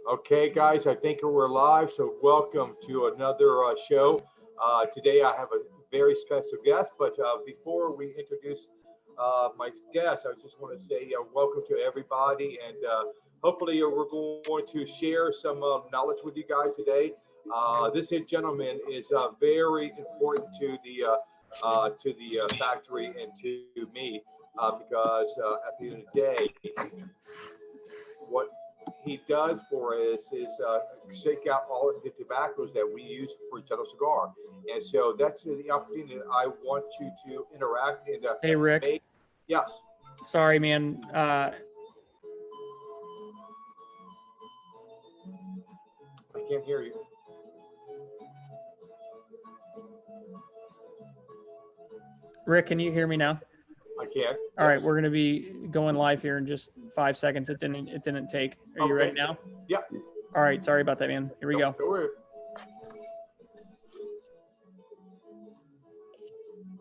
Okay, guys, I think we're live. So, welcome to another show. Today, I have a very special guest. But before we introduce my guest, I just want to say welcome to everybody, and hopefully, we're going to share some knowledge with you guys today. This gentleman is very important to the factory and to me because at the end of the day, what he does for us is shake out all of the tobaccos that we use for Gentle Cigar. And so that's the opportunity that I want you to interact and Hey, Rick. Yes. Sorry, man. I can't hear you. Rick, can you hear me now? I can. All right, we're going to be going live here in just 5 seconds. It didn't take. Are you ready now? Yeah. All right, sorry about that, man. Here we go. Don't worry.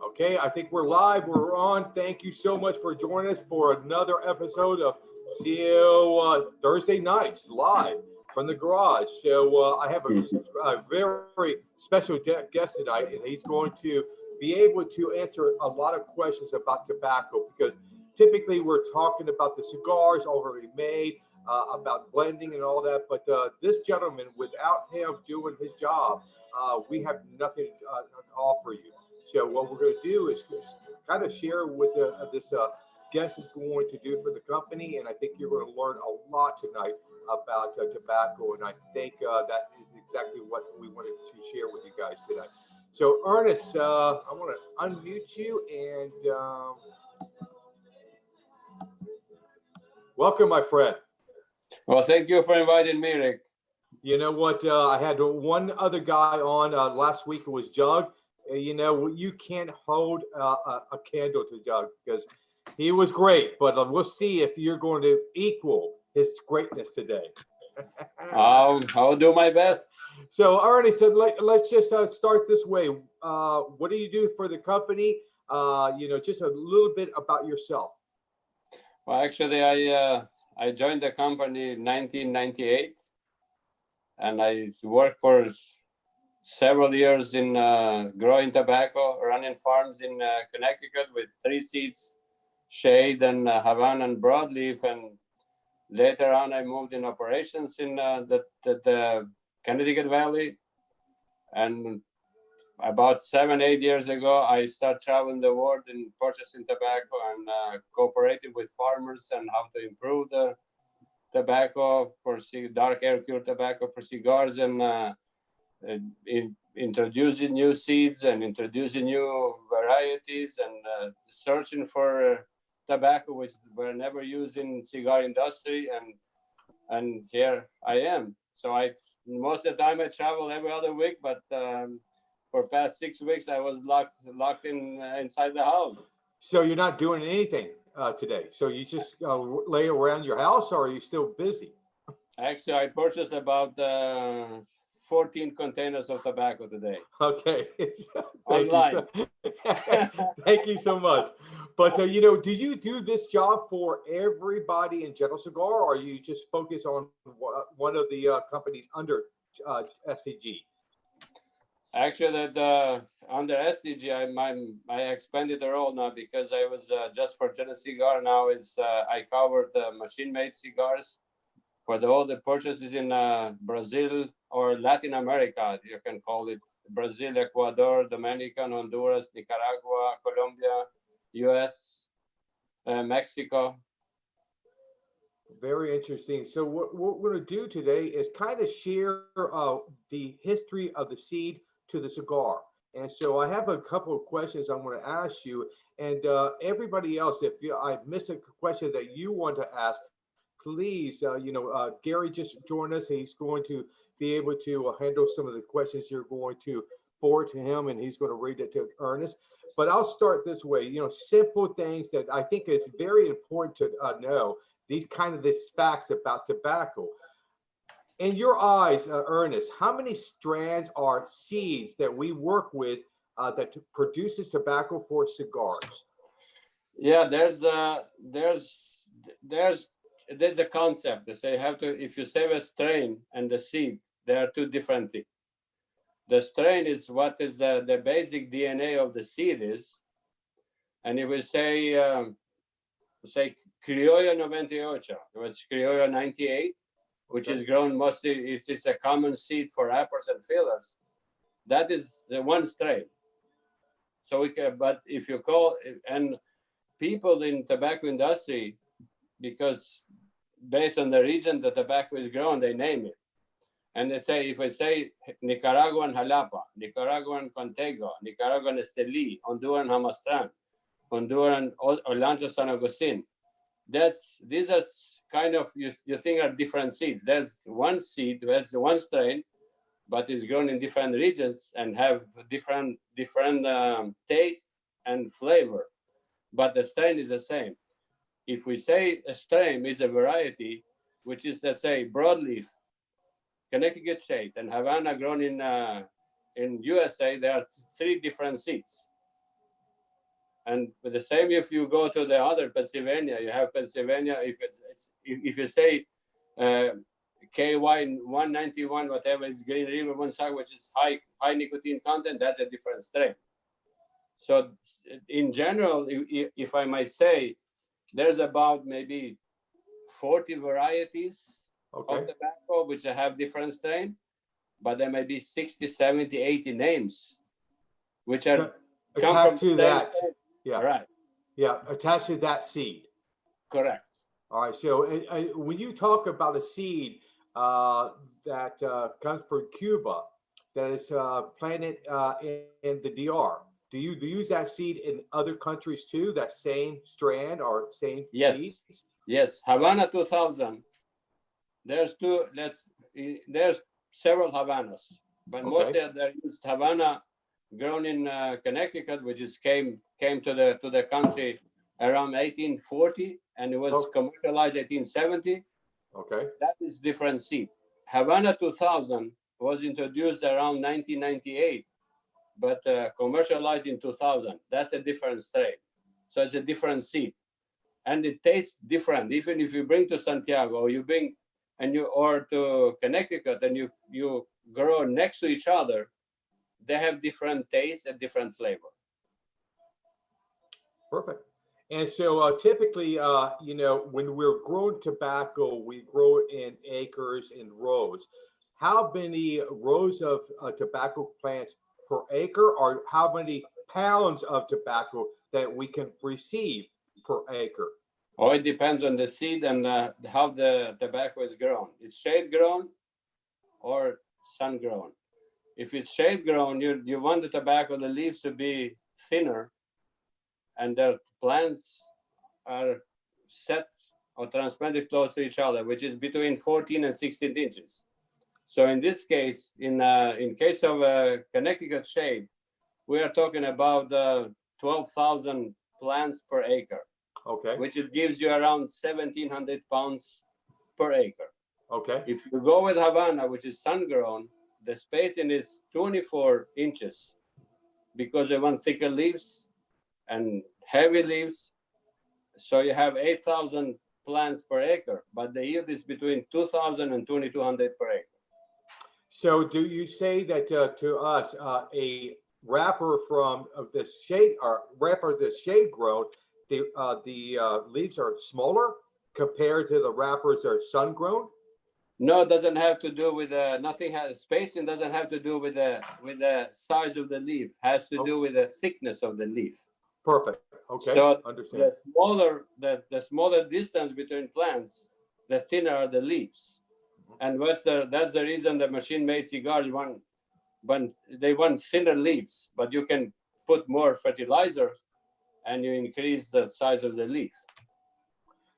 Okay, I think we're live. We're on. Thank you so much for joining us for another episode of CAO Thursday nights live from the garage. So I have a very special guest tonight, and he's going to be able to answer a lot of questions about tobacco, because typically we're talking about the cigars already made, about blending and all that. But this gentleman, without him doing his job, we have nothing to offer you. So what we're going to do is kind of share what this guest is going to do for the company, and I think you're going to learn a lot tonight about tobacco, and I think that is exactly what we wanted to share with you guys tonight. So Ernest, I want to unmute you and welcome, my friend. Well, thank you for inviting me, Rick. You know what? I had one other guy on last week. It was Jug. You know, you can't hold a candle to Jug because he was great, but we'll see if you're going to equal his greatness today. I'll do my best. So, Ernie, so let's just start this way. What do you do for the company? You know, just a little bit about yourself. Well, actually, I joined the company in 1998, and I worked for several years in growing tobacco, running farms in Connecticut with 3 seeds, shade and Havana and broadleaf. And later on, I moved in operations in the Connecticut Valley. And about 7-8 years ago, I started traveling the world and purchasing tobacco and cooperating with farmers and how to improve the tobacco for dark air cured tobacco for cigars, and in introducing new seeds and introducing new varieties and searching for tobacco which were never used in cigar industry, and here I am. So most of the time I travel every other week, but for past 6 weeks I was locked in inside the house. So you're not doing anything today. So you just lay around your house, or are you still busy? Actually, I purchased about 14 containers of tobacco today. Okay. Online. Thank you so much. But, you know, do you do this job for everybody in Gentle Cigar, or you just focus on one of the companies under SCG? Actually, under SDG, I expanded the role now because I was just for Gentle Cigar. Now I covered the machine-made cigars for all the purchases in Brazil or Latin America. You can call it Brazil, Ecuador, Dominican, Honduras, Nicaragua, Colombia, U.S., Mexico. Very interesting. So what we're going to do today is kind of share the history of the seed to the cigar. And so I have a couple of questions I'm going to ask you, and everybody else, if I miss a question that you want to ask, please, Gary just joined us. He's going to be able to handle some of the questions you're going to forward to him, and he's going to read it to Ernest. But I'll start this way. You know, simple things that I think is very important to know. These facts about tobacco. In your eyes, Ernest, how many strands are seeds that we work with that produces tobacco for cigars? Yeah, there's there's a concept. They say you have to, if you save a strain and the seed, they are two different things. The strain is what is the basic DNA of the seed is. And if we say Criollo 98, which Criollo 98, which is grown mostly, it's a common seed for wrappers and fillers. That is the one strain. So we can, but if you call, and people in tobacco industry, because based on the region the tobacco is grown, they name it. And they say, if I say Nicaraguan Jalapa, Nicaraguan Contego, Nicaraguan Esteli, Honduran Jamastran, Honduran Olancho San Agustin, these are kind of, you think are different seeds. There's one seed who has one strain, but is grown in different regions and have different taste and flavor, but the strain is the same. If we say a strain is a variety, which is, let's say, broadleaf, Connecticut State, and Havana grown in USA, there are three different seeds. And the same if you go to the other Pennsylvania, you have Pennsylvania. If you say KY 191, whatever is Green River Monsac, which is high nicotine content, that's a different strain. So in general, if I might say, there's about maybe 40 varieties of tobacco which have different strain, but there may be 60, 70, 80 names which are attached to that. Yeah. Right. Yeah, attached to that seed. Correct. All right. So when you talk about a seed that comes from Cuba, that is planted in the DR, do you use that seed in other countries too? That same strand or same seed? Yes. Havana 2000. There's several Havanas, but mostly they're used Havana, grown in Connecticut, which is came to the country around 1840, and it was commercialized 1870. Okay. That is different seed. Havana 2000 was introduced around 1998, but commercialized in 2000. That's a different strain. So it's a different seed. And it tastes different. Even if you bring to Santiago, or you bring or to Connecticut, and you grow next to each other, they have different taste and different flavor. Perfect. And so typically, when we're growing tobacco, we grow in acres and rows. How many rows of tobacco plants per acre, or how many pounds of tobacco that we can receive per acre? Oh, it depends on the seed and how the tobacco is grown. It's shade grown or sun grown. If it's shade grown, you want the tobacco, the leaves to be thinner, and the plants are set or transplanted close to each other, which is between 14 and 16 inches. So in this case, in case of Connecticut shade, we are talking about 12,000 plants per acre. Okay. Which it gives you around 1,700 pounds per acre. Okay. If you go with Havana, which is sun grown, the spacing is 24 inches because they want thicker leaves and heavy leaves. So you have 8,000 plants per acre, but the yield is between 2,000 and 2,200 per acre. So do you say that to us, a wrapper from the shade, or wrapper that's shade grown, the leaves are smaller compared to the wrappers that are sun grown? No, it doesn't have to do with spacing. Doesn't have to do with the size of the leaf. It has to do with the thickness of the leaf. Perfect. Okay. So understand. The smaller distance between plants, the thinner are the leaves. And that's the reason the machine-made cigars they want thinner leaves, but you can put more fertilizer and you increase the size of the leaf.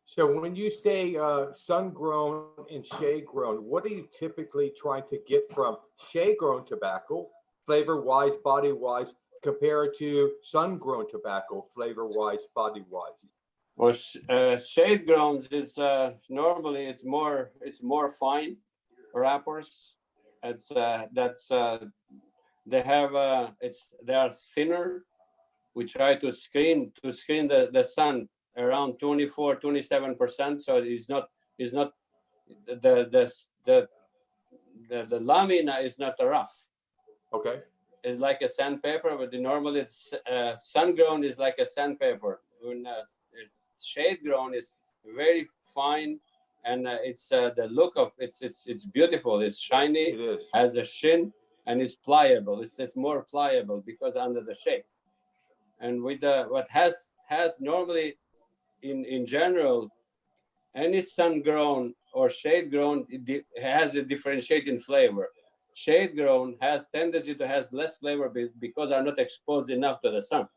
So when you say sun-grown and shade-grown, what are you typically trying to get from shade-grown tobacco, flavor-wise, body-wise, compared to sun-grown tobacco, flavor-wise, body-wise? Well, shade-grown is normally it's more fine wrappers. They are thinner. We try to screen the sun around 24, 27%. So it's not is not the lamina is not rough. Okay. It's like a sandpaper, but normally it's sun grown is like a sandpaper. When shade grown is very fine, and it's the look of it's beautiful. It's shiny. It is. Has a sheen, and it's pliable. It's more pliable because under the shade. And with what has normally in general, any sun grown or shade grown, it has a differentiating flavor. Shade grown has tendency to has less flavor because are not exposed enough to the sun.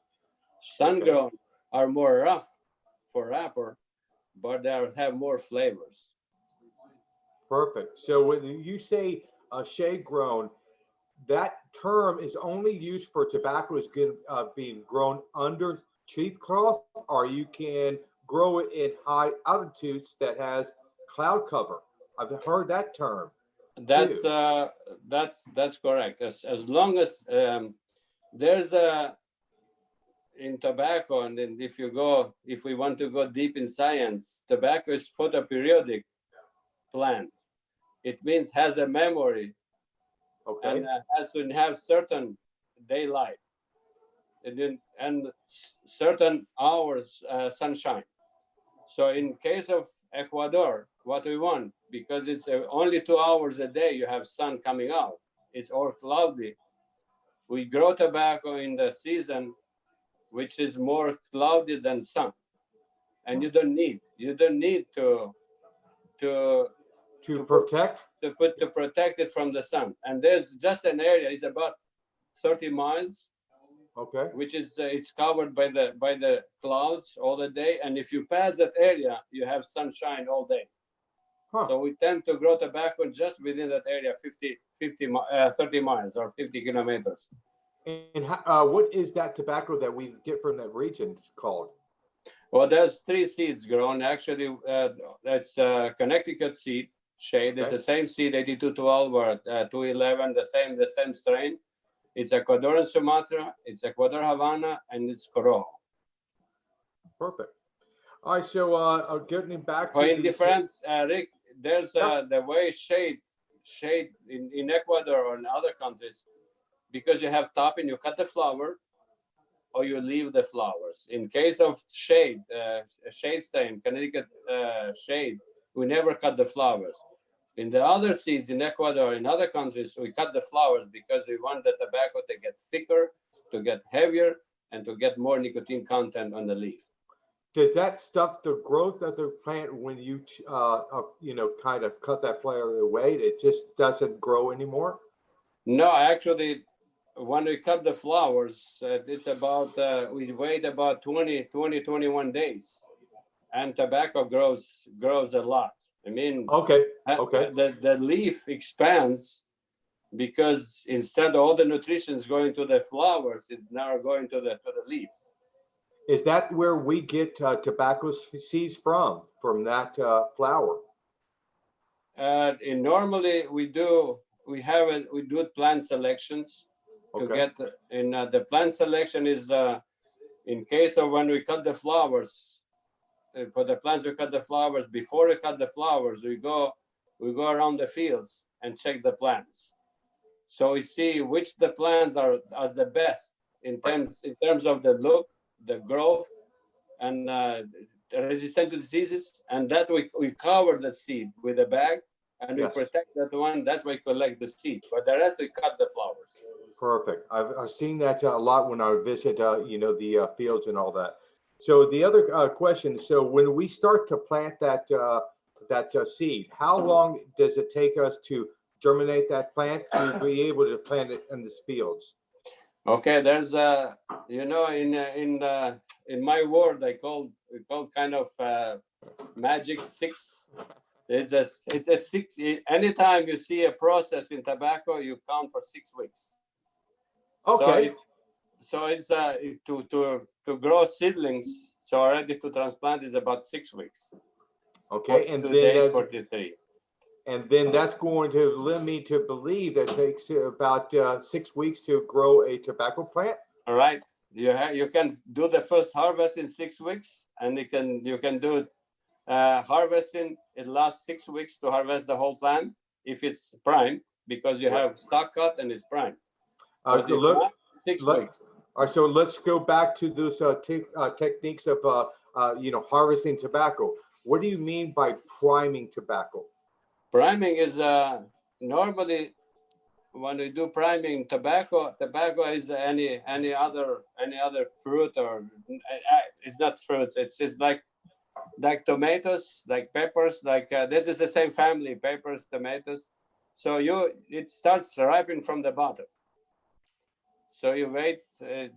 Sun grown are more rough for wrapper, but they have more flavors. Perfect. So when you say shade grown, that term is only used for tobacco being grown under sheath cloth, or you can grow it in high altitudes that has cloud cover. I've heard that term. That's correct. As long as there's in tobacco, and then if we want to go deep in science, tobacco is photoperiodic plant. It means has a memory, and has to have certain daylight, and certain hours sunshine. So in case of Ecuador, what we want, because it's only 2 hours a day you have sun coming out, it's all cloudy. We grow tobacco in the season which is more cloudy than sun, and you don't need to protect it from the sun. And there's just an area, it's about 30 miles, which is it's covered by the clouds all the day, and if you pass that area, you have sunshine all day. So we tend to grow tobacco just within that area, 30 miles or 50 kilometers. And what is that tobacco that we get from that region called? Well, there's 3 seeds grown. Actually, that's Connecticut seed shade. It's the same seed, 8212 or 211, the same strain. It's Ecuadorian Sumatra, it's Ecuador Havana, and it's Corojo. Perfect. All right, so getting back to in difference, Rick, there's the way shade in Ecuador or in other countries, because you have topping, you cut the flower or you leave the flowers. In case of shade, shade stain, Connecticut shade, we never cut the flowers. In the other seeds in Ecuador, in other countries, we cut the flowers because we want the tobacco to get thicker, to get heavier, and to get more nicotine content on the leaf. Does that stop the growth of the plant when you, kind of cut that flower away? It just doesn't grow anymore? No, actually, when we cut the flowers, it's about, we wait about 21 days, and tobacco grows a lot. I mean, the leaf expands because instead of all the nutrition is going to the flowers, it's now going to the leaves. Is that where we get tobacco seeds from that flower? And normally we do plant selections to get the plant selection is in case of when we cut the flowers. For the plants, we cut the flowers. Before we cut the flowers, we go around the fields and check the plants. So we see which the plants are the best in terms of the look, the growth, and resistant to diseases. And that we cover the seed with a bag, and we protect that one. That's why we collect the seed. But the rest we cut the flowers. Perfect. I've seen that a lot when I visit the fields and all that. So the other question, so when we start to plant that seed, how long does it take us to germinate that plant to be able to plant it in these fields? Okay, there's in my world we call kind of magic 6. It's a 6. Anytime you see a process in tobacco, you count for 6 weeks. Okay. So it's to grow seedlings, so ready to transplant is about 6 weeks. Okay, and then days, 43. And then that's going to lead me to believe that it takes about 6 weeks to grow a tobacco plant. All right, you can do the first harvest in 6 weeks, and you can do Harvesting, it lasts 6 weeks to harvest the whole plant if it's primed, because you have stock cut and it's primed. But if not, 6 weeks. All right, so let's go back to those techniques of harvesting tobacco. What do you mean by priming tobacco? Priming is normally when we do priming tobacco is any other fruit, or it's not fruits. It's like tomatoes, like peppers, like this is the same family, peppers, tomatoes. So it starts ripening from the bottom. So you wait,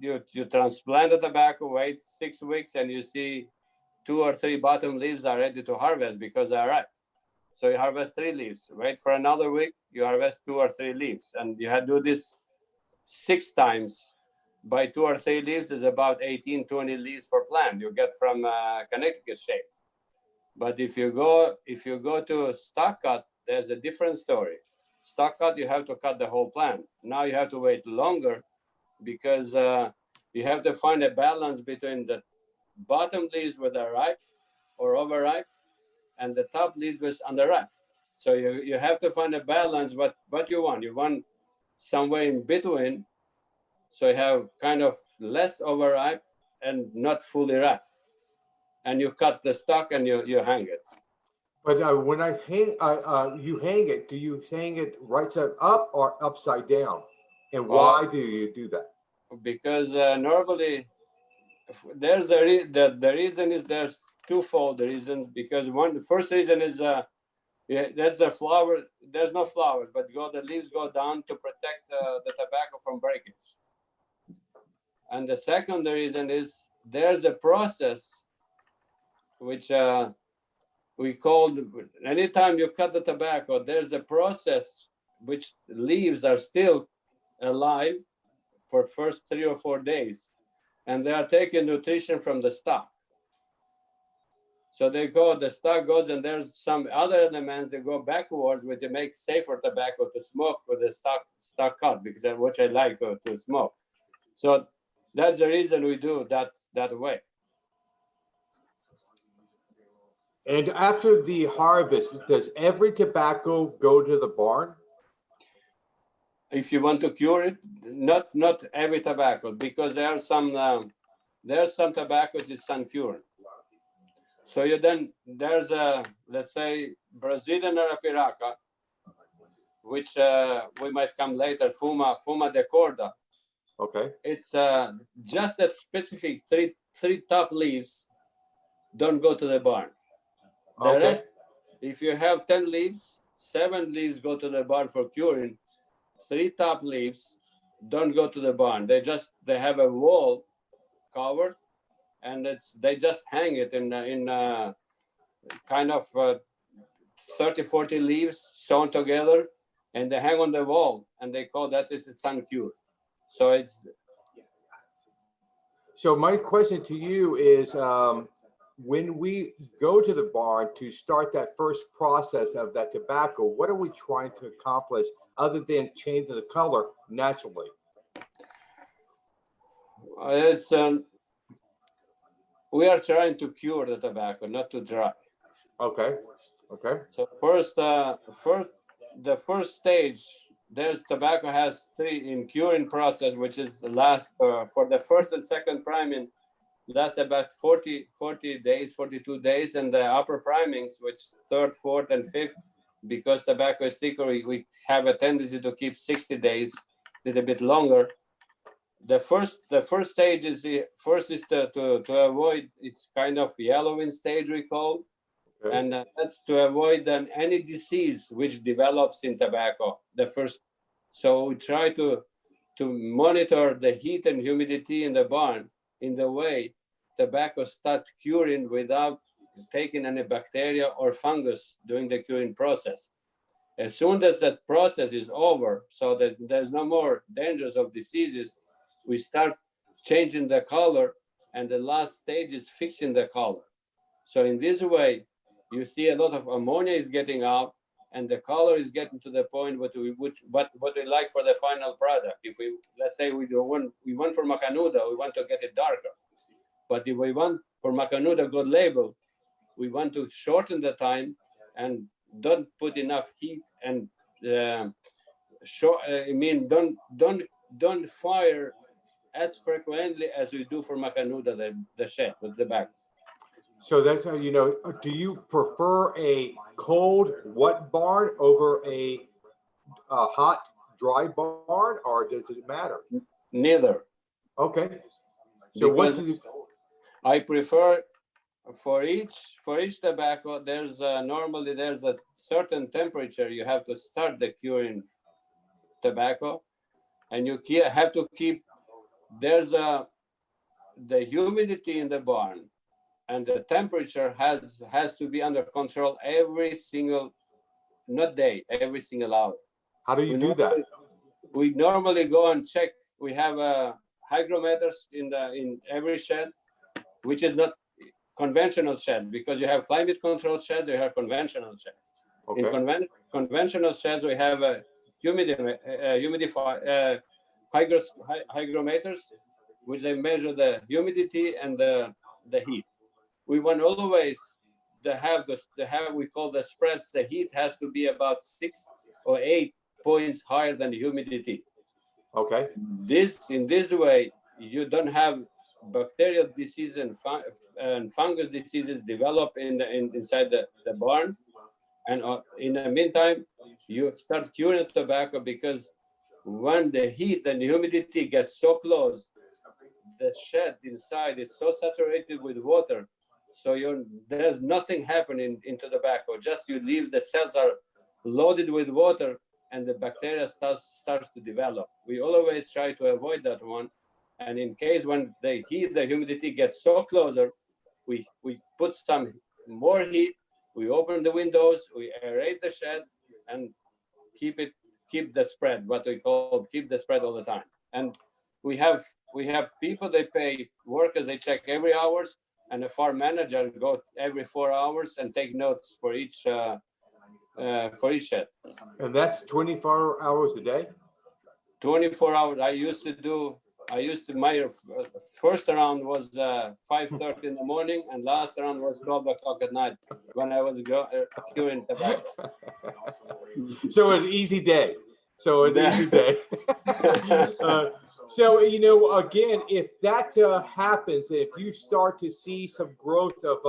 you transplant the tobacco, wait 6 weeks, and you see 2 or 3 bottom leaves are ready to harvest because they're ripe. So you harvest 3 leaves, wait for another week, you harvest 2 or 3 leaves. And you have to do this 6 times. By 2 or 3 leaves is about 18, 20 leaves per plant you get from Connecticut shape. But if you go to stock cut, there's a different story. Stock cut, you have to cut the whole plant. Now you have to wait longer because you have to find a balance between the bottom leaves where they're ripe or overripe and the top leaves was underripe. So you have to find a balance. What you want? You want somewhere in between, so you have kind of less overripe and not fully ripe. And you cut the stalk and you hang it. But when I hang, you hang it. Do you hang it right side up or upside down? And why do you do that? Because normally there's the reason is there's twofold reasons. Because the first reason is there's a flower. There's no flowers, but the leaves go down to protect the tobacco from breakage. And the second reason is there's a process which we call, anytime you cut the tobacco, there's a process which leaves are still alive for first 3 or 4 days, and they are taking nutrition from the stalk. So the stalk goes, and there's some other elements that go backwards, which make safer tobacco to smoke with the stalk cut, because that's what I like to smoke. So that's the reason we do that way. And after the harvest, does every tobacco go to the barn? If you want to cure it, not every tobacco, because there are some tobaccos is sun-cured. So there's let's say Brazilian Arapiraca, which we might come later, Fuma de Corda. Okay. It's just that specific three top leaves don't go to the barn. The rest, if you have 10 leaves, 7 leaves go to the barn for curing. 3 top leaves don't go to the barn. They have a wall covered, and they just hang it in kind of 30, 40 leaves sewn together, and they hang on the wall, and they call that is sun cured. So my question to you is, when we go to the barn to start that first process of that tobacco, what are we trying to accomplish other than changing the color naturally? We are trying to cure the tobacco, not to dry. Okay. So the first stage, there's tobacco has 3 in curing process, which is the last for the first and second priming. That's about 40 days, 42 days, and the upper primings, which 3rd, 4th, and 5th, because tobacco is thicker, we have a tendency to keep 60 days, a little bit longer. The first stage is to avoid its kind of yellowing stage, we call, and that's to avoid any disease which develops in tobacco. So we try to monitor the heat and humidity in the barn in the way tobacco start curing without taking any bacteria or fungus during the curing process. As soon as that process is over, so that there's no more dangers of diseases, we start changing the color, and the last stage is fixing the color. So in this way, you see a lot of ammonia is getting out, and the color is getting to the point what we like for the final product. If let's say we want for Macanudo, we want to get it darker. But if we want for Macanudo good label, we want to shorten the time and don't put enough heat and don't fire as frequently as we do for Macanuda, the shed, the back. So that's how you know. Do you prefer a cold, wet barn over a hot, dry barn, or does it matter? Neither. Okay. So what's I prefer for each tobacco. There's normally there's a certain temperature you have to start the curing tobacco, and you have to keep. There's the humidity in the barn, and the temperature has to be under control every single, not day, every single hour. How do you do that? We normally go and check. We have hygrometers in every shed, which is not conventional shed, because you have climate control sheds, you have conventional sheds. Okay. In conventional sheds, we have hygrometers, which they measure the humidity and the heat. We want always to have we call the spreads. The heat has to be about 6 or 8 points higher than the humidity. Okay. In this way, you don't have bacterial disease and fungus diseases develop inside the barn. And in the meantime, you start curing tobacco, because when the heat and the humidity get so close, the shed inside is so saturated with water, so there's nothing happening into the tobacco. Just you leave, the cells are loaded with water, and the bacteria starts to develop. We always try to avoid that one. And in case when the heat, the humidity gets so closer, we put some more heat, we open the windows, we aerate the shed, and keep the spread, what we call keep the spread all the time. And we have people, they pay workers, they check every hours, and a farm manager go every 4 hours and take notes for each shed. And that's 24 hours a day? 24 hours. My first round was 5:30 in the morning, and last round was 12 o'clock at night when I was curing tobacco. So an easy day. So, again, if that happens, if you start to see some growth of,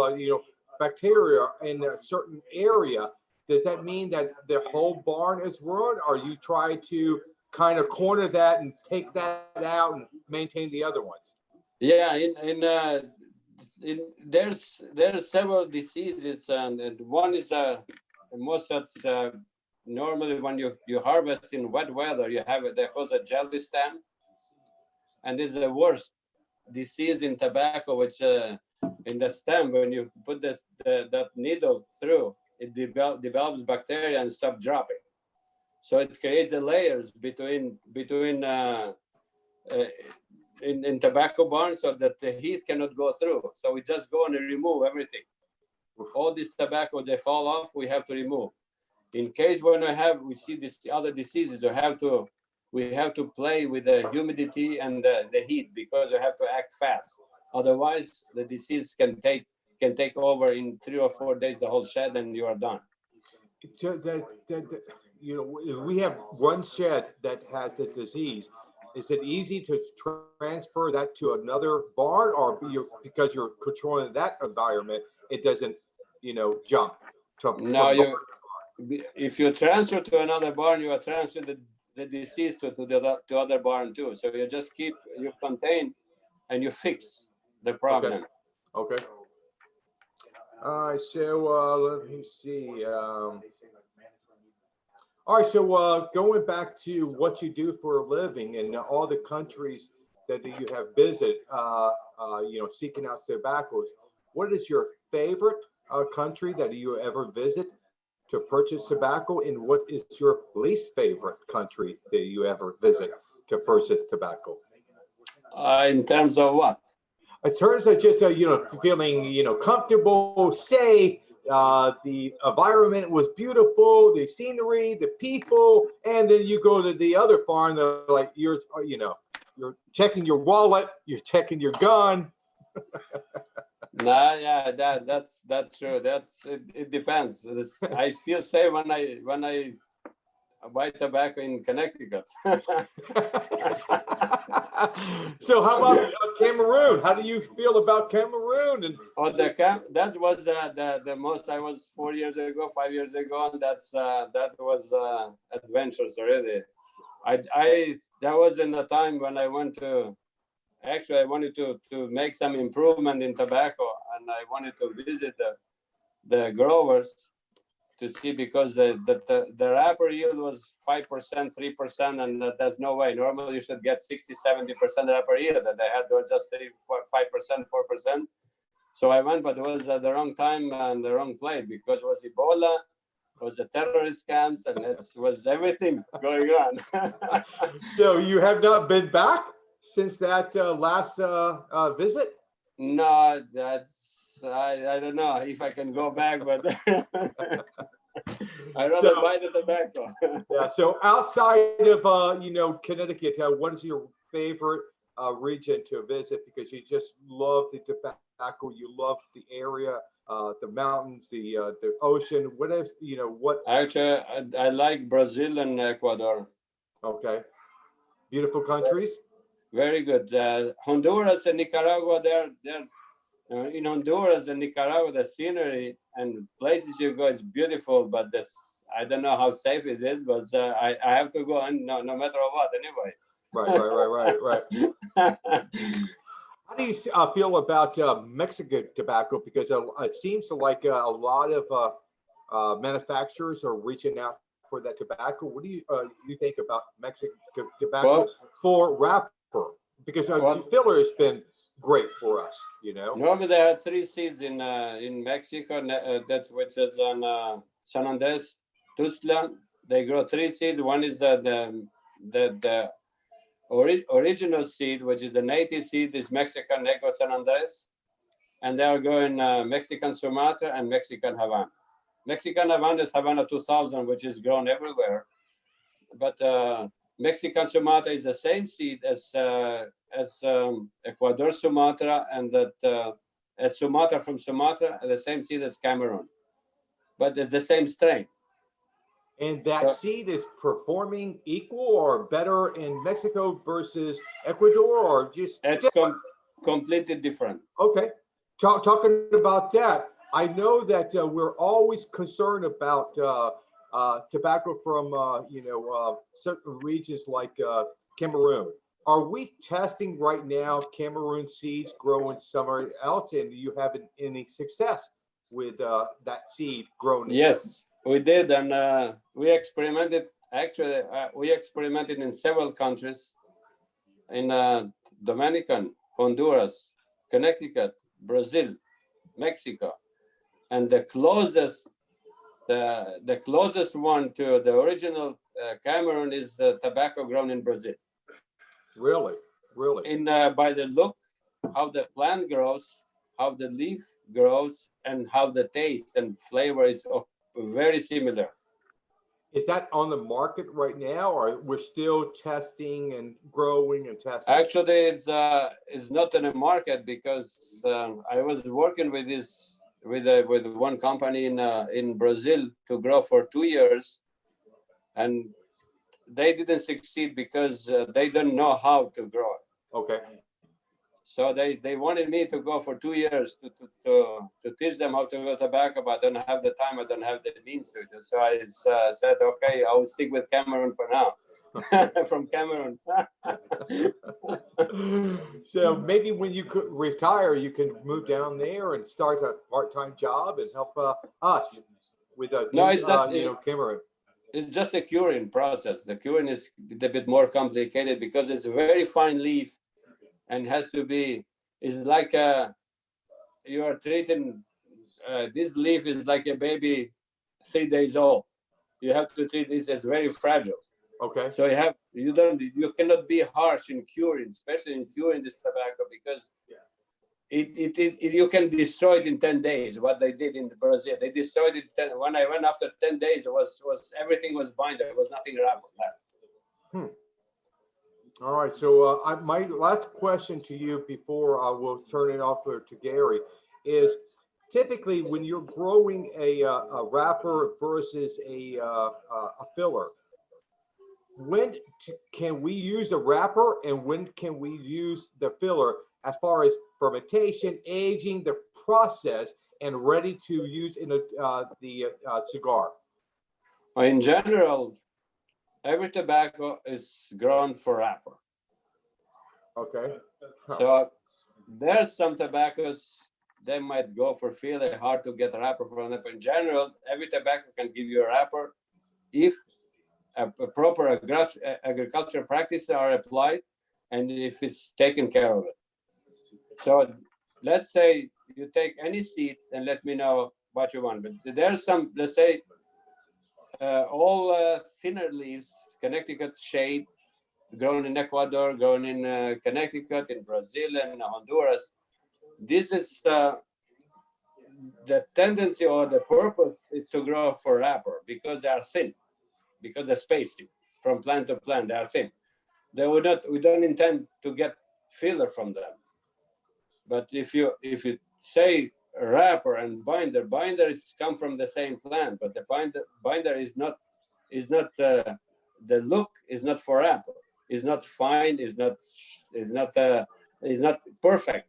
bacteria in a certain area, does that mean that the whole barn is ruined, or you try to kind of corner that and take that out and maintain the other ones? Yeah, there's several diseases, and one is most that's normally when you harvest in wet weather, you have they call a jelly stem, and this is the worst disease in tobacco, which in the stem, when you put that needle through, it develops bacteria and stop dropping. So it creates the layers between in tobacco barns, so that the heat cannot go through. So we just go and remove everything. All this tobacco, they fall off, we have to remove. In case when we see these other diseases, we have to play with the humidity and the heat, because you have to act fast. Otherwise, the disease can take over in 3 or 4 days the whole shed, and you are done. We have one shed that has the disease. Is it easy to transfer that to another barn, or because you're controlling that environment, it doesn't, jump? No, if you transfer to another barn, you are transferring the disease to other barn too. So you just you contain and you fix the problem. Okay. All right. So let me see. All right. So going back to what you do for a living and all the countries that you have visited, seeking out tobaccos, what is your favorite country that you ever visit to purchase tobacco, and what is your least favorite country that you ever visit to purchase tobacco? In terms of what? In terms of just feeling comfortable, safe. The environment was beautiful, the scenery, the people, and then you go to the other farm, they're like you're checking your wallet, you're checking your gun. Nah, yeah, that's true. It depends. I feel safe when I buy tobacco in Connecticut. So how about Cameroon? How do you feel about Cameroon? And Oh, that was the most. I was 4 years ago, 5 years ago, and that was adventures already. That was in the time when I went to. Actually, I wanted to make some improvement in tobacco, and I wanted to visit the growers to see, because the wrapper yield was 5%, 3%, and there's no way. Normally, you should get 60, 70% wrapper yield, and they had just 3, 4, 5%, 4%. So I went, but it was at the wrong time and the wrong place, because it was Ebola, it was the terrorist camps, and it was everything going on. so you have not been back since that last visit? No, I don't know if I can go back, but I'd rather buy the tobacco. Yeah. So outside of Connecticut, what is your favorite region to visit? Because you just love the tobacco, you love the area, the mountains, the ocean. What is what? Actually, I like Brazil and Ecuador. Okay. Beautiful countries. Very good. Honduras and Nicaragua, there's in Honduras and Nicaragua, the scenery and places you go is beautiful, but I don't know how safe it is, but I have to go on no matter what anyway. Right. How do you feel about Mexican tobacco? Because it seems like a lot of manufacturers are reaching out for that tobacco. What do you think about Mexican tobacco for wrapper? Because filler has been great for us, Normally they have 3 seeds in Mexico. That's which is on San Andres, Tuxtlan. They grow 3 seeds. One is the original seed, which is the native seed, is Mexican Negro San Andres, and they are growing Mexican Sumatra and Mexican Havana. Mexican Havana is Havana 2000, which is grown everywhere, but Mexican Sumatra is the same seed as Ecuador Sumatra, and that Sumatra from Sumatra, the same seed as Cameroon, but it's the same strain. And that seed is performing equal or better in Mexico versus Ecuador, or just it's completely different. Okay, talking about that, I know that we're always concerned about tobacco from certain regions like Cameroon. Are we testing right now Cameroon seeds growing somewhere else, and do you have any success with that seed growing? Yes, we did, and we experimented. Actually, we experimented in several countries, in Dominican, Honduras, Connecticut, Brazil, Mexico, and the closest one to the original Cameroon is tobacco grown in Brazil. Really? In by the look, how the plant grows, how the leaf grows, and how the taste and flavor is very similar. Is that on the market right now, or we're still testing and growing and testing? Actually, it's not in the market, because I was working with one company in Brazil to grow for 2 years, and they didn't succeed because they don't know how to grow it. Okay. So they wanted me to go for 2 years to teach them how to grow tobacco, but I don't have the time, I don't have the means to do. So I said, okay, I'll stick with Cameroon for now. From Cameroon. So maybe when you could retire, you can move down there and start a part-time job and help us with Cameroon. It's just a curing process. The curing is a bit more complicated because it's a very fine leaf, and has to be. It's like you are treating this leaf is like a baby 3 days old. You have to treat this as very fragile. Okay. So you cannot be harsh in curing, especially in curing this tobacco, because you can destroy it in 10 days. What they did in Brazil, they destroyed it. When I went after 10 days, it was everything was binder. There was nothing left. All right. So my last question to you before I will turn it off to Gary is typically when you're growing a wrapper versus a filler, when can we use a wrapper and when can we use the filler as far as fermentation, aging, the process, and ready to use in the cigar? Well, in general, every tobacco is grown for wrapper. Okay. So there's some tobaccos they might go for filler, hard to get a wrapper from them. But in general, every tobacco can give you a wrapper if a proper agricultural practices are applied and if it's taken care of it. So let's say you take any seed and let me know what you want. But there's some, let's say, all thinner leaves, Connecticut shade, grown in Ecuador, grown in Connecticut, in Brazil, and Honduras. This is the tendency or the purpose is to grow for wrapper because they are thin, because they're spacing from plant to plant, they are thin. We don't intend to get filler from them. But if you say wrapper and binder, binders come from the same plant, but the binder is not the look is not for wrapper. Is not fine. Is not perfect.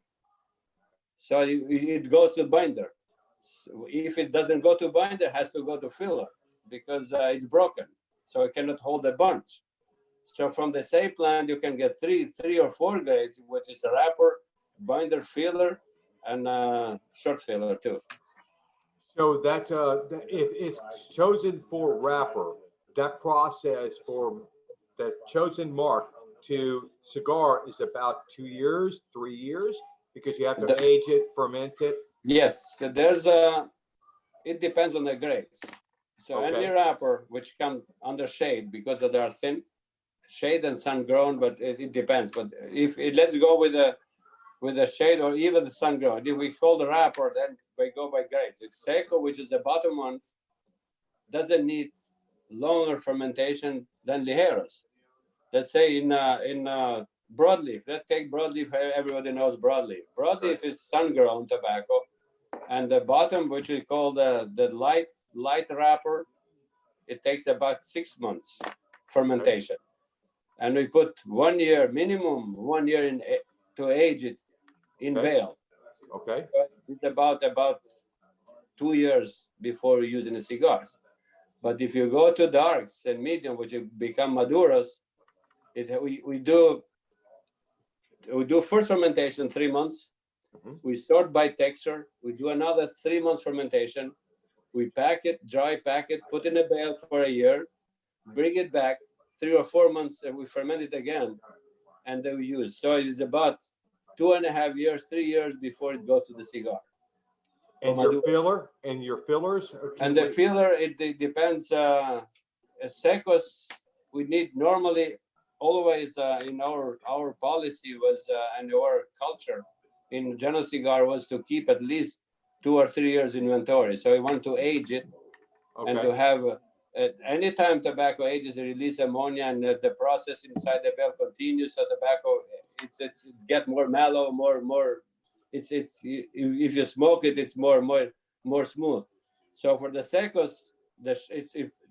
So it goes to binder. So if it doesn't go to binder, it has to go to filler because it's broken. So it cannot hold a bunch. So from the same plant, you can get three or four grades, which is a wrapper, binder, filler, and short filler too. So that if it's chosen for wrapper, that process for the chosen mark to cigar is about 2 years, 3 years, because you have to age it, ferment it. Yes, so it depends on the grades. So any wrapper which comes under shade because they are thin, shade and sun grown, but it depends. But let's go with the shade or even the sun grown. If we call the wrapper, then we go by grades. It's seco, which is the bottom one, doesn't need longer fermentation than ligeros. Let's say in broadleaf. Let's take broadleaf. Everybody knows broadleaf. Broadleaf is sun-grown tobacco, and the bottom, which we call the light wrapper, it takes about 6 months fermentation, and we put 1 year minimum, 1 year to age it in bale. Okay. So it's about 2 years before using the cigars. But if you go to darks and medium, which become maduros, we do first fermentation 3 months. Mm-hmm. We sort by texture. We do another 3 months fermentation. We pack it, dry pack it, put in a bale for a year, bring it back 3 or 4 months, and we ferment it again, and then we use. So it is about 2.5 years, 3 years before it goes to the cigar. And your filler and your fillers? And the filler, it depends. Secos, we need normally always in our policy was and our culture in general cigar was to keep at least 2 or 3 years inventory. So we want to age it and to have anytime tobacco ages, it release ammonia, and the process inside the bale continues. So tobacco, it's get more mellow, more. It's if you smoke it, it's more smooth. So for the secos,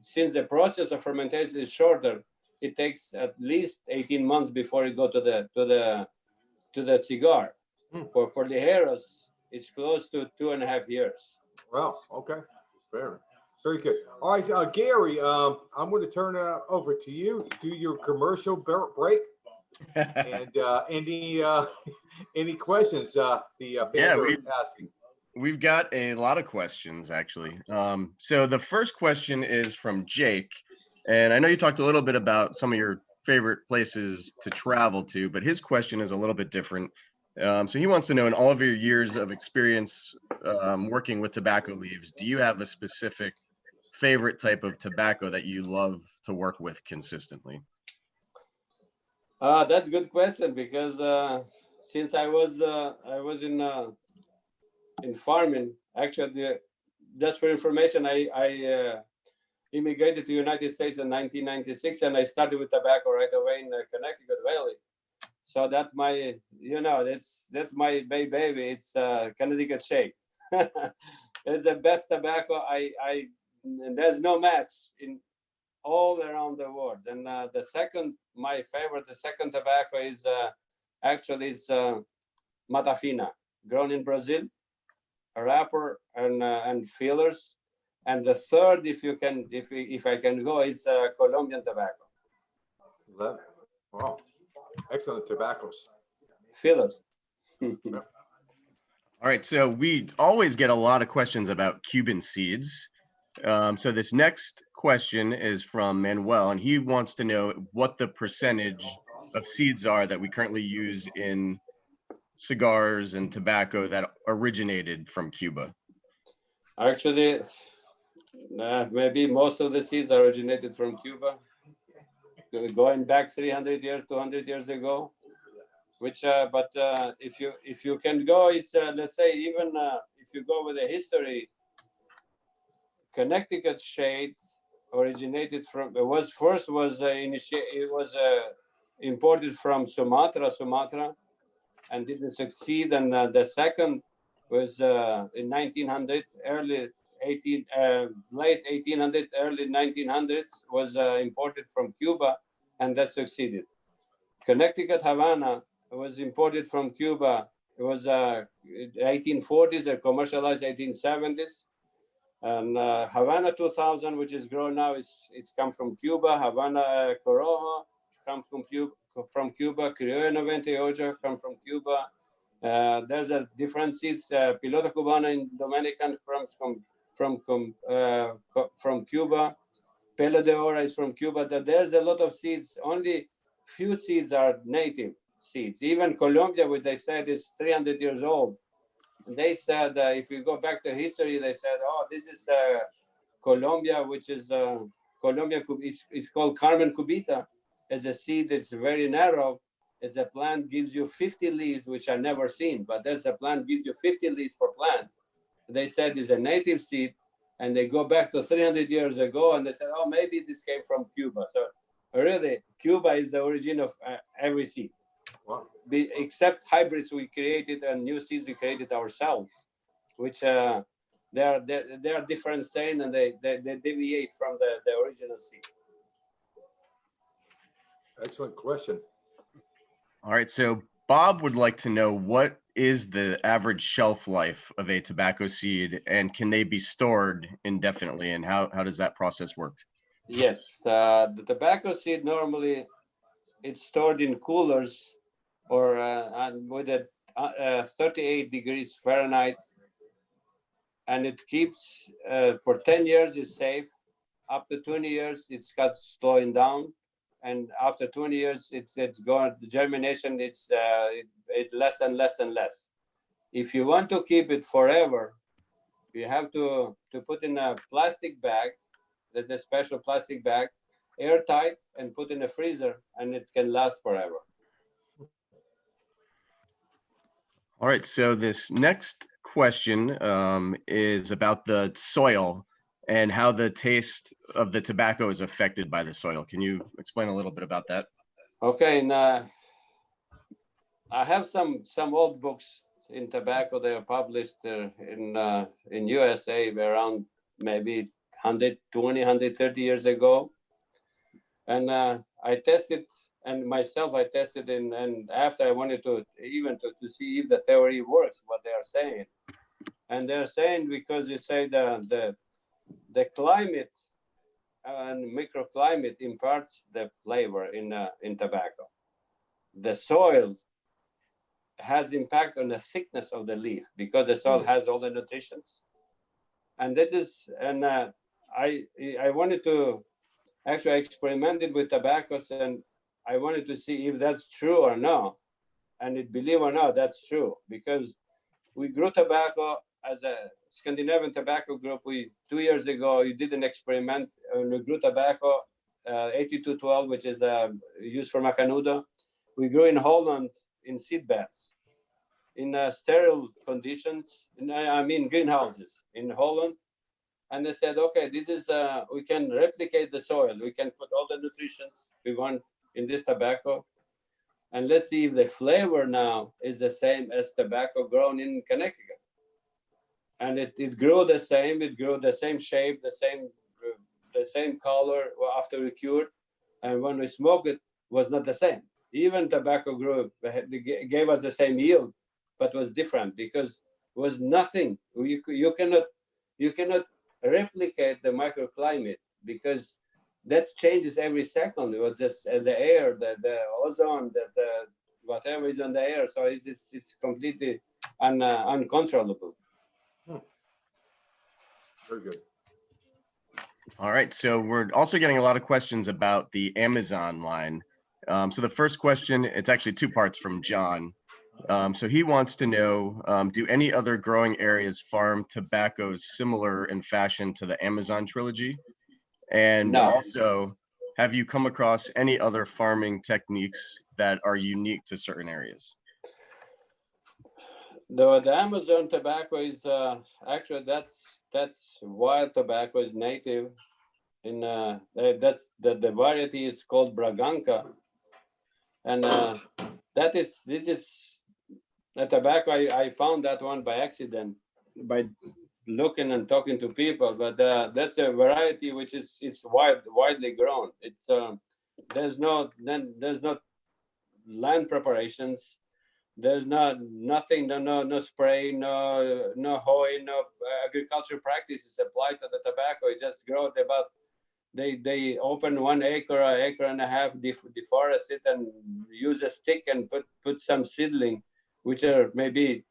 since the process of fermentation is shorter, it takes at least 18 months before it go to the cigar. For the heros, it's close to 2.5 years. Wow. Okay. Very good. All right, Gary. I'm going to turn it over to you. Do your commercial break. And any questions the fans are asking? We've got a lot of questions, actually. So the first question is from Jake. And I know you talked a little bit about some of your favorite places to travel to, but his question is a little bit different. So he wants to know, in all of your years of experience working with tobacco leaves, do you have a specific favorite type of tobacco that you love to work with consistently? That's a good question, because since I was in farming, actually, just for information, I immigrated to the United States in 1996, and I started with tobacco right away in the Connecticut Valley. So that's my, that's my baby. It's Connecticut Shake. It's the best tobacco. There's no match in all around the world. And my favorite, the second tobacco is actually Matafina, grown in Brazil, a wrapper and fillers. And the third, if I can go, it's Colombian tobacco. Love it. Wow. Excellent tobaccos. Fillers. All right, so we always get a lot of questions about Cuban seeds. So this next question is from Manuel, and he wants to know what the percentage of seeds are that we currently use in cigars and tobacco that originated from Cuba. Actually, maybe most of the seeds originated from Cuba, going back 300 years, 200 years ago. But if you can go, it's let's say even if you go with the history, Connecticut shade originated from imported from Sumatra, and didn't succeed. And the second was in 1900, late 1800, early 1900s, was imported from Cuba, and that succeeded. Connecticut Havana was imported from Cuba. It was 1840s and commercialized 1870s. And Havana 2000, which is grown now, it's come from Cuba. Havana Corojo come from Cuba. Criollo 98 come from Cuba. There's a different seeds. Pilota Cubana in Dominican comes from Cuba. Pelo de Ora is from Cuba. There's a lot of seeds. Only few seeds are native seeds. Even Colombia, which they said is 300 years old. They said, if you go back to history, they said, oh, this is Colombia, which is Colombia. It's called Carmen Cubita. As a seed, it's very narrow. As a plant, gives you 50 leaves, which are never seen. But as a plant gives you 50 leaves per plant. They said it's a native seed, and they go back to 300 years ago, and they said, oh, maybe this came from Cuba. So really, Cuba is the origin of every seed. Wow. Except hybrids we created and new seeds we created ourselves, which they are different strain, and they deviate from the original seed. Excellent question. All right, so Bob would like to know, what is the average shelf life of a tobacco seed, and can they be stored indefinitely, and how does that process work? Yes, the tobacco seed normally it's stored in coolers or with a 38 degrees Fahrenheit, and it keeps for 10 years is safe. Up to 20 years, it starts slowing down, and after 20 years, it's going. The germination it's less and less and less. If you want to keep it forever, you have to put in a plastic bag. There's a special plastic bag, airtight, and put in a freezer, and it can last forever. All right, so this next question is about the soil and how the taste of the tobacco is affected by the soil. Can you explain a little bit about that? Okay, and I have some old books in tobacco. They are published in USA around maybe 120, 130 years ago. And I tested, and myself I tested, and after I wanted to see if the theory works, what they are saying. And they're saying, because you say the climate and microclimate imparts the flavor in tobacco. The soil has impact on the thickness of the leaf, because the soil has all the nutrients. And this is, and I wanted to, actually I experimented with tobaccos, and I wanted to see if that's true or not. And believe or not, that's true, because we grew tobacco as a Scandinavian tobacco group. 2 years ago, we did an experiment, and we grew tobacco 8212, which is used for Macanudo. We grew in Holland in seed beds, in sterile conditions, greenhouses in Holland. And they said, okay, this is, we can replicate the soil. We can put all the nutrients we want in this tobacco. and let's see if the flavor now is the same as tobacco grown in Connecticut. And it grew the same. It grew the same shape, the same color after we cured. And when we smoked it, was not the same. Even tobacco grew, gave us the same yield, but was different because it was nothing. You cannot replicate the microclimate because that changes every second. It was just the air, the ozone, the whatever is on the air. So it's completely uncontrollable. Very good. All right. So we're also getting a lot of questions about the Amazon line. So the first question, it's actually two parts from John. So he wants to know, do any other growing areas farm tobaccos similar in fashion to the Amazon trilogy? And No. also, have you come across any other farming techniques that are unique to certain areas? The Amazon tobacco is actually that's wild tobacco, is native. In that's the variety is called Braganca, and this is a tobacco. I found that one by accident by looking and talking to people, but that's a variety which is widely grown. It's there's no land preparations. There's nothing, no spray, no hoeing, no agriculture practices applied to the tobacco. It just grows about. They open 1 acre, an acre and a half, deforest it, and use a stick and put some seedling, which are maybe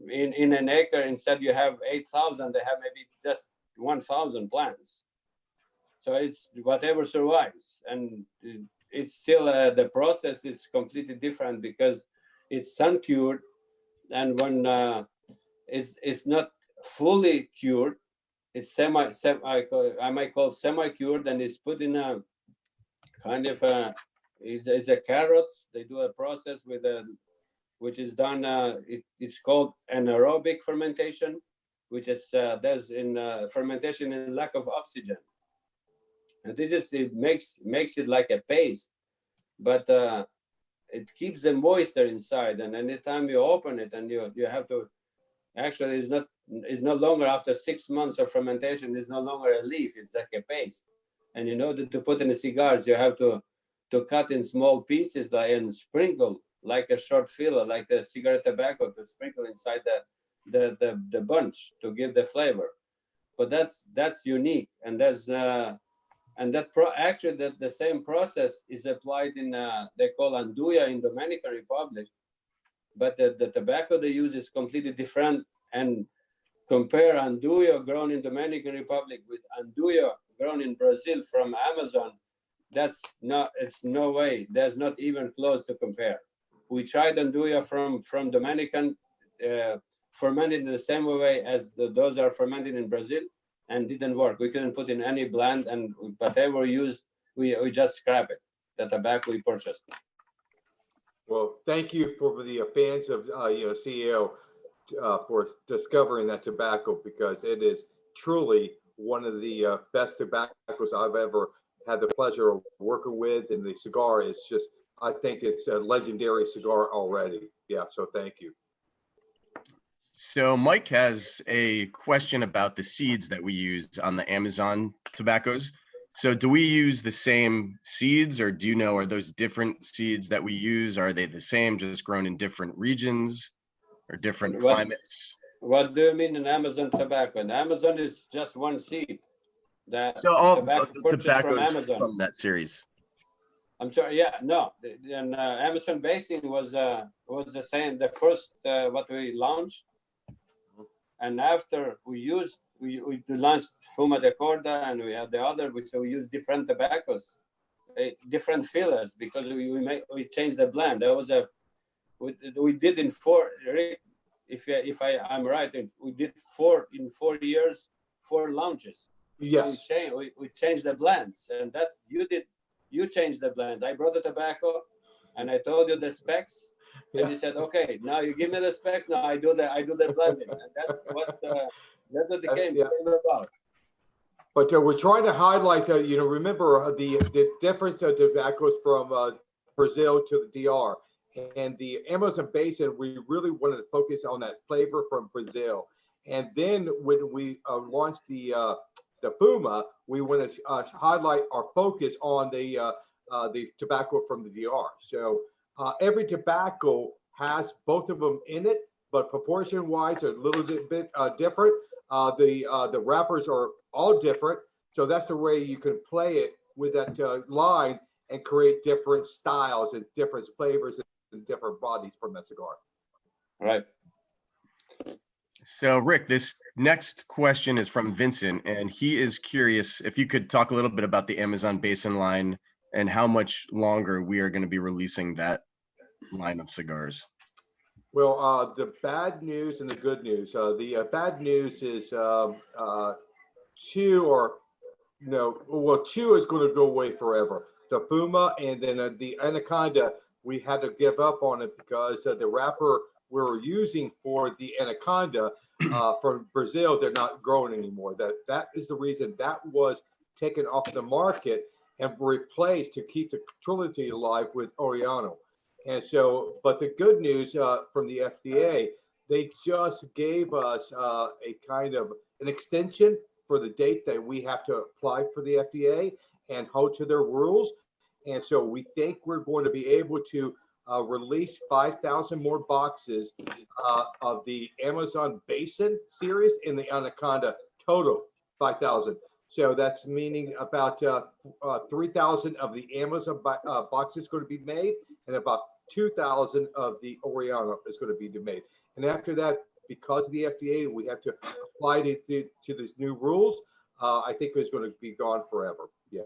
in an acre. Instead, you have 8,000. They have maybe just 1,000 plants. So it's whatever survives, and it's still the process is completely different because it's sun cured, and when it's not fully cured, it's I might call semi-cured, and it's put in a kind of it's a carrots. They do a process with which is done. It's called anaerobic fermentation, which is there's in fermentation in lack of oxygen. And it makes it like a paste, but it keeps the moisture inside, and anytime you open it, and you have to actually it's no longer after 6 months of fermentation, it's no longer a leaf, it's like a paste. And in order to put in the cigars, you have to cut in small pieces and sprinkle like a short filler, like the cigarette tobacco, to sprinkle inside the bunch to give the flavor. But that's unique, and that's actually the same process is applied in they call Anduja in Dominican Republic, but the tobacco they use is completely different. And compare Anduja grown in Dominican Republic with Anduja grown in Brazil from Amazon, it's no way. There's not even close to compare. We tried Anduja from Dominican, fermented in the same way as those are fermented in Brazil, and didn't work. We couldn't put in any blend, and whatever we used, we just scrap it, the tobacco we purchased. Well, thank you for the fans of CAO for discovering that tobacco, because it is truly one of the best tobaccos I've ever had the pleasure of working with, and the cigar is just, I think it's a legendary cigar already. Yeah, so thank you. So Mike has a question about the seeds that we use on the Amazon tobaccos. So do we use the same seeds, or do you know, are those different seeds that we use? Are they the same, just grown in different regions or different climates? What do you mean in Amazon tobacco? In Amazon is just one seed. So all tobacco the tobaccos from that series. I'm sorry. Yeah, no. And Amazon Basin was the same. The first what we launched, and after we launched Fuma de Corda, and we had the other, so we used different tobaccos, different fillers, because we changed the blend. There was we did in 4. If I'm right, we did 4 in 4 years, 4 launches. Yes. We changed the blends, and that's you changed the blends. I brought the tobacco, and I told you the specs, and you said, okay, now you give me the specs. Now I do the blending, and that's what the game about. But we're trying to highlight, remember the difference of tobaccos from Brazil to the DR. And the Amazon Basin, we really wanted to focus on that flavor from Brazil. And then when we launched the Fuma, we want to highlight our focus on the tobacco from the DR. So every tobacco has both of them in it, but proportion-wise, a little bit different. The wrappers are all different, so that's the way you can play it with that line and create different styles and different flavors and different bodies from that cigar. Right. So Rick, this next question is from Vincent, and he is curious if you could talk a little bit about the Amazon Basin line and how much longer we are going to be releasing that line of cigars. Well, the bad news and the good news. The bad news is Chew is going to go away forever. The Fuma and then the Anaconda, we had to give up on it because the wrapper we were using for the Anaconda from Brazil, they're not growing anymore. That is the reason that was taken off the market and replaced to keep the trilogy alive with Oriano. And so, but the good news from the FDA, they just gave us a kind of an extension for the date that we have to apply for the FDA and hold to their rules. And so we think we're going to be able to release 5,000 more boxes of the Amazon Basin series in the Anaconda total 5,000. So that's meaning about 3,000 of the Amazon boxes going to be made, and about 2,000 of the Oriano is going to be made. And after that, because of the FDA, we have to apply to these new rules. I think it's going to be gone forever. Yeah.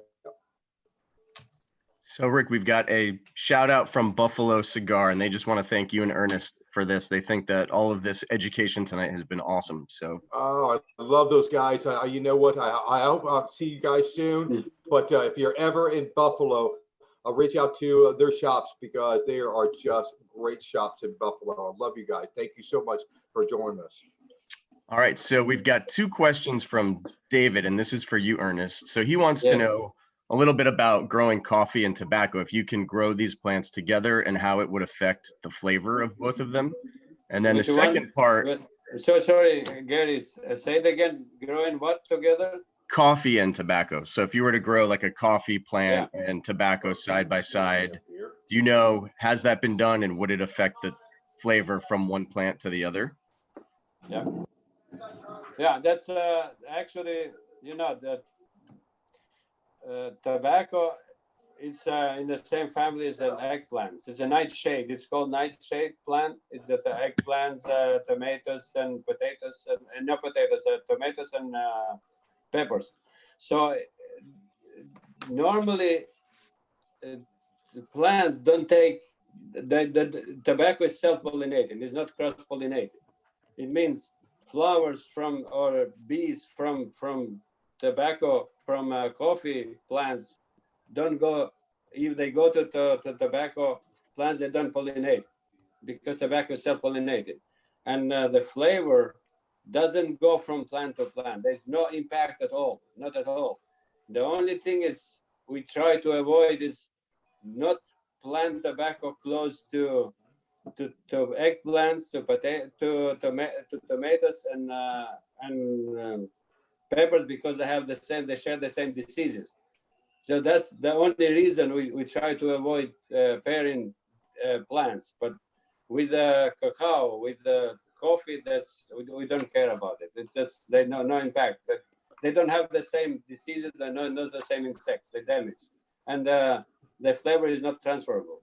So Rick, we've got a shout out from Buffalo Cigar, and they just want to thank you and Ernest for this. They think that all of this education tonight has been awesome. So I love those guys. You know what? I hope I'll see you guys soon. But if you're ever in Buffalo, I'll reach out to their shops because they are just great shops in Buffalo. I love you guys. Thank you so much for joining us. all right, so we've got two questions from David, and this is for you, Ernest. So he wants to know a little bit about growing coffee and tobacco, if you can grow these plants together and how it would affect the flavor of both of them. And then the second part. So sorry, Gary, say it again. Growing what together? Coffee and tobacco. So if you were to grow like a coffee plant and tobacco side by side, do you know, has that been done, and would it affect the flavor from one plant to the other? Yeah, that's actually, you know, that tobacco is in the same family as an eggplant. It's a nightshade. It's called nightshade plant. It's the eggplants, tomatoes, and potatoes, and not potatoes, tomatoes and peppers. So normally the plants don't take, the tobacco is self-pollinating. It's not cross-pollinated. It means flowers from, or bees from tobacco, from coffee plants don't go, if they go to tobacco plants, they don't pollinate because tobacco is self-pollinated. And the flavor doesn't go from plant to plant. There's no impact at all, not at all. The only thing is we try to avoid is not plant tobacco close to eggplants, to tomatoes and peppers, because they share the same diseases. So that's the only reason we try to avoid pairing plants. But with the cacao, with the coffee, we don't care about it. It's just they no impact. They don't have the same diseases. They not the same insects. They damage, and the flavor is not transferable.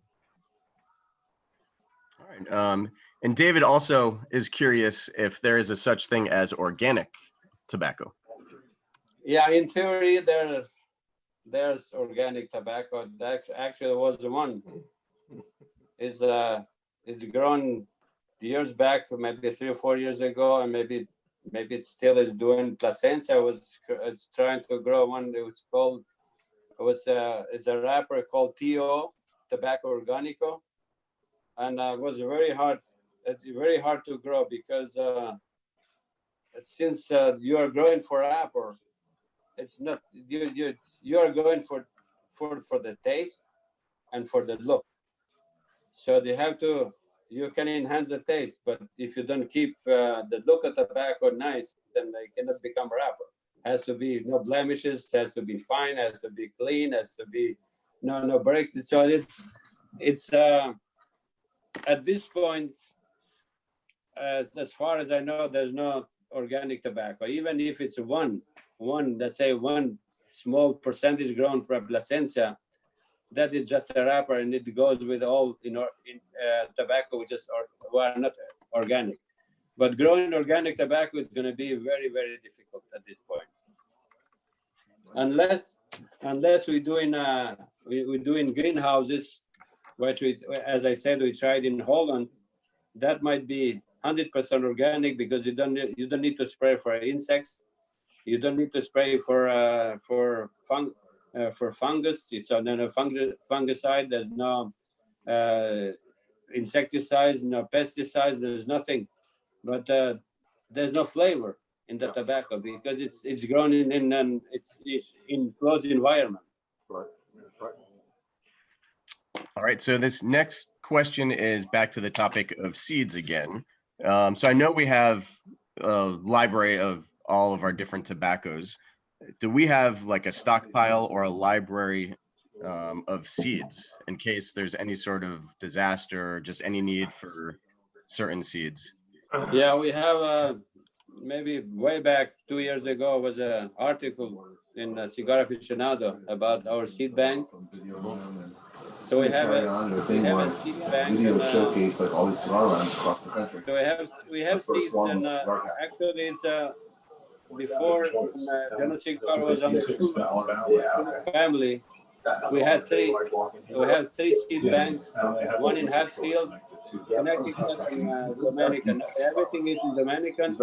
All right. And David also is curious if there is a such thing as organic tobacco. Yeah, in theory, there's organic tobacco. That actually was the one. Is grown years back, maybe 3 or 4 years ago, and maybe it still is doing. Plasencia was trying to grow one. It's a wrapper called TO, Tobacco Organico, and it was very hard. It's very hard to grow because since you are growing for wrapper, it's not you are going for the taste and for the look. So they have to, you can enhance the taste, but if you don't keep the look of tobacco nice, then they cannot become wrapper. Has to be no blemishes, has to be fine, has to be clean, has to be no break. So it's at this point, as far as I know, there's no organic tobacco. Even if it's one, let's say one small percentage grown for Plasencia, that is just a wrapper, and it goes with all tobacco, which is not organic. But growing organic tobacco is going to be very, very difficult at this point, unless we're doing greenhouses, which as I said, we tried in Holland. That might be 100% organic because you don't need to spray for insects, you don't need to spray for fungus. It's on a fungicide. There's no insecticides, no pesticides. There's nothing, but there's no flavor in the tobacco because it's grown in closed environment. Right. All right, so this next question is back to the topic of seeds again. So I know we have a library of all of our different tobaccos. Do we have like a stockpile or a library of seeds in case there's any sort of disaster or just any need for certain seeds? Yeah, we have maybe way back 2 years ago was an article in Cigar Aficionado about our seed bank. So we have a seed bank. Video showcase like all these cigar runs across the country. So we have seeds, and actually it's before General Cigar was on the family. We had three seed banks, one in Hatfield, Connecticut, and Dominican. Everything is in Dominican,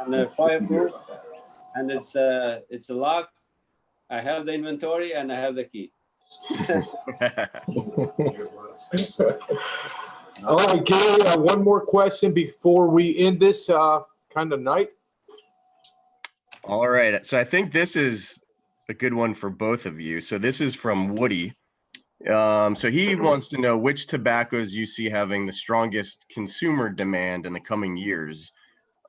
and fireproof, and it's locked. I have the inventory and I have the key. All right, Gary, one more question before we end this kind of night. All right, so I think this is a good one for both of you. So this is from Woody. So he wants to know which tobaccos you see having the strongest consumer demand in the coming years,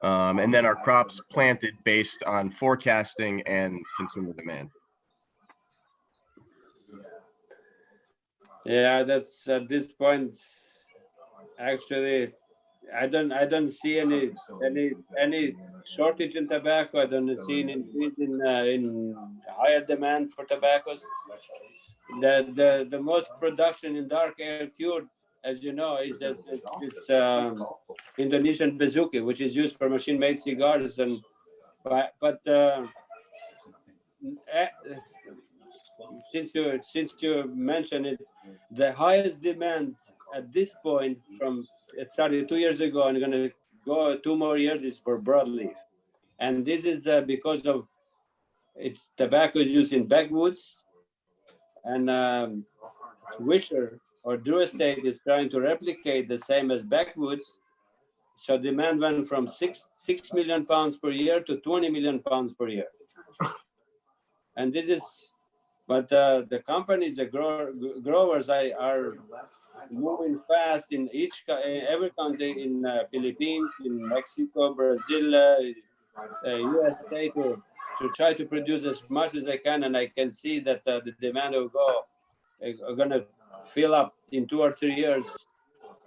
and then our crops planted based on forecasting and consumer demand. Yeah, that's at this point. Actually, I don't see any shortage in tobacco. I don't see an increase in higher demand for tobaccos. The most production in dark air cured, as you know, is Indonesian Bezuki, which is used for machine-made cigars. But since you mentioned it, the highest demand at this point it started 2 years ago and going to go 2 more years is for broadleaf, and this is because of its tobacco is used in backwoods, and Wisher or Drew Estate is trying to replicate the same as backwoods. So demand went from 6 million pounds per year to 20 million pounds per year, and this is. But the companies, the growers are moving fast in every country, in Philippines, in Mexico, Brazil, USA, to try to produce as much as they can. And I can see that the demand will are going to fill up in 2 or 3 years.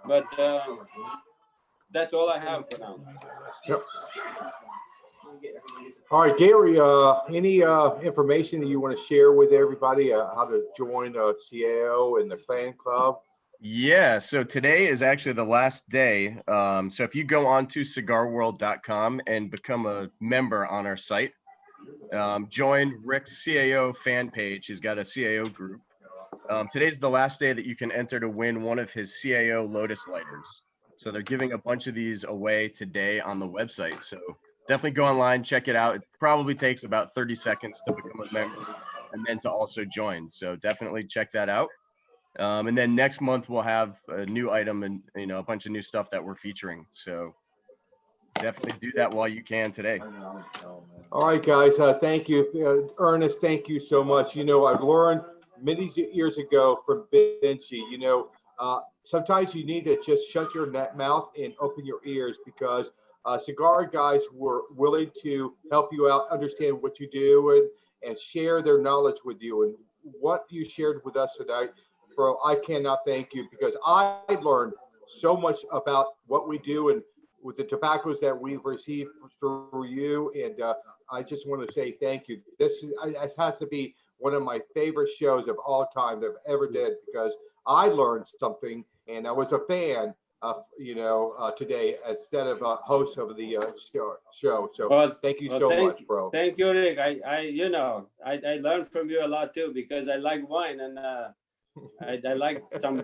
But that's all I have for now. Yep. All right, Gary, any information that you want to share with everybody, how to join CAO and the fan club? Yeah, so today is actually the last day. So if you go on to cigarworld.com and become a member on our site, join Rick's CAO fan page. He's got a CAO group. Today's the last day that you can enter to win one of his CAO Lotus lighters. So they're giving a bunch of these away today on the website. So definitely go online, check it out. It probably takes about 30 seconds to become a member and then to also join. So definitely check that out. And then next month we'll have a new item and a bunch of new stuff that we're featuring. So definitely do that while you can today. All right, guys. Thank you, Ernest. Thank you so much. I've learned many years ago from Benji, you know, sometimes you need to just shut your mouth and open your ears, because cigar guys were willing to help you out, understand what you do, and share their knowledge with you. And what you shared with us tonight, bro, I cannot thank you, because I learned so much about what we do and with the tobaccos that we've received through you. And I just want to say thank you. This has to be one of my favorite shows of all time that I've ever did, because I learned something and I was a fan of, you know, today instead of a host of the show. So thank you so much, bro. Thank you, Rick. You know, I learned from you a lot too, because I like wine, and I like some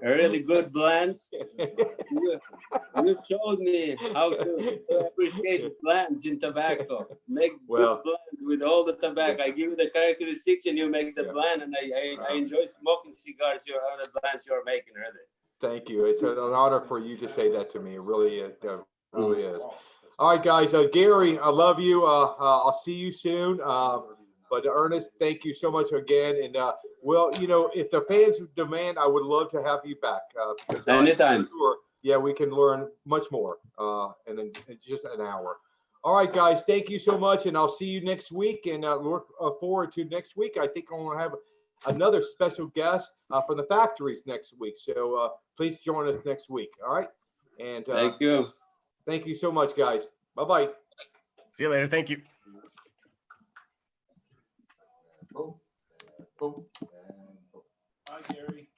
really good blends. You showed me how to appreciate blends in tobacco. Make good blends with all the tobacco. I give you the characteristics and you make the blend, and I enjoy smoking cigars. The blends you're making, really. Thank you. It's an honor for you to say that to me. It really is. All right, guys. Gary, I love you. I'll see you soon. But Ernest, thank you so much again. And well, you know, if the fans demand, I would love to have you back. Anytime. Sure, yeah, we can learn much more in just an hour. All right, guys, thank you so much. And I'll see you next week. And look forward to next week. I think I'm going to have another special guest from the factories next week. So please join us next week. All right. And thank you. Thank you so much, guys. Bye-bye. See you later. Thank you. Boom. Boom. Hi, Gary.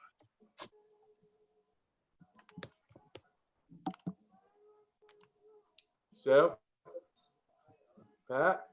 So, Pat.